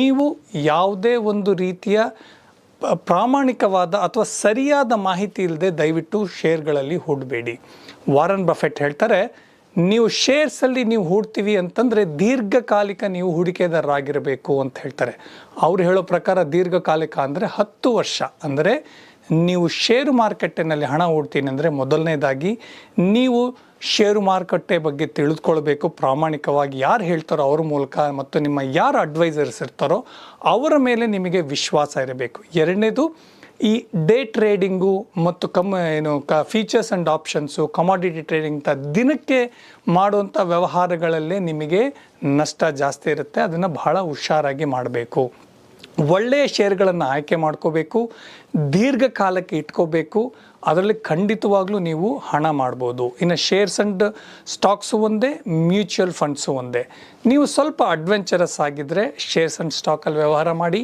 ನೀವು ಯಾವುದೇ ಒಂದು ರೀತಿಯ ಪ್ರಾಮಾಣಿಕವಾದ ಅಥವಾ ಸರಿಯಾದ ಮಾಹಿತಿ ಇಲ್ಲದೆ ದಯವಿಟ್ಟು ಶೇರ್ಗಳಲ್ಲಿ ಹೂಡಬೇಡಿ. ವಾರನ್ ಬಫೆಟ್ ಹೇಳ್ತಾರೆ, ನೀವು ಶೇರ್ಸಲ್ಲಿ ನೀವು ಹೂಡ್ತೀವಿ ಅಂತಂದರೆ ದೀರ್ಘಕಾಲಿಕ ನೀವು ಹೂಡಿಕೆದಾರರಾಗಿರಬೇಕು ಅಂತ ಹೇಳ್ತಾರೆ. ಅವ್ರು ಹೇಳೋ ಪ್ರಕಾರ ದೀರ್ಘಕಾಲಿಕ ಅಂದರೆ 10 ವರ್ಷ. ಅಂದರೆ ನೀವು ಷೇರು ಮಾರುಕಟ್ಟೆನಲ್ಲಿ ಹಣ ಹೂಡ್ತೀನಿ ಅಂದರೆ ಮೊದಲನೇದಾಗಿ ನೀವು ಷೇರು ಮಾರುಕಟ್ಟೆ ಬಗ್ಗೆ ತಿಳಿದುಕೊಳ್ಬೇಕು. ಪ್ರಾಮಾಣಿಕವಾಗಿ ಯಾರು ಹೇಳ್ತಾರೋ ಅವ್ರ ಮೂಲಕ ಮತ್ತು ನಿಮ್ಮ ಯಾರು ಅಡ್ವೈಸರ್ಸ್ ಇರ್ತಾರೋ ಅವರ ಮೇಲೆ ನಿಮಗೆ ವಿಶ್ವಾಸ ಇರಬೇಕು. ಎರಡನೇದು, ಈ ಡೇ ಟ್ರೇಡಿಂಗು ಮತ್ತು features and options, commodity trading ದಿನಕ್ಕೆ ಮಾಡುವಂಥ ವ್ಯವಹಾರಗಳಲ್ಲೇ ನಿಮಗೆ ನಷ್ಟ ಜಾಸ್ತಿ ಇರುತ್ತೆ. ಅದನ್ನು ಬಹಳ ಹುಷಾರಾಗಿ ಮಾಡಬೇಕು. ಒಳ್ಳೆಯ ಶೇರ್ಗಳನ್ನು ಆಯ್ಕೆ ಮಾಡ್ಕೋಬೇಕು, ದೀರ್ಘಕಾಲಕ್ಕೆ ಇಟ್ಕೋಬೇಕು. ಅದರಲ್ಲಿ ಖಂಡಿತವಾಗ್ಲೂ ನೀವು ಹಣ ಮಾಡ್ಬೋದು. ಇನ್ನು ಶೇರ್ಸ್ ಆ್ಯಂಡ್ ಸ್ಟಾಕ್ಸು ಒಂದೇ, ಮ್ಯೂಚುವಲ್ ಫಂಡ್ಸು ಒಂದೇ. ನೀವು ಸ್ವಲ್ಪ ಅಡ್ವೆಂಚರಸ್ ಆಗಿದ್ದರೆ ಶೇರ್ಸ್ ಆ್ಯಂಡ್ ಸ್ಟಾಕಲ್ಲಿ ವ್ಯವಹಾರ ಮಾಡಿ.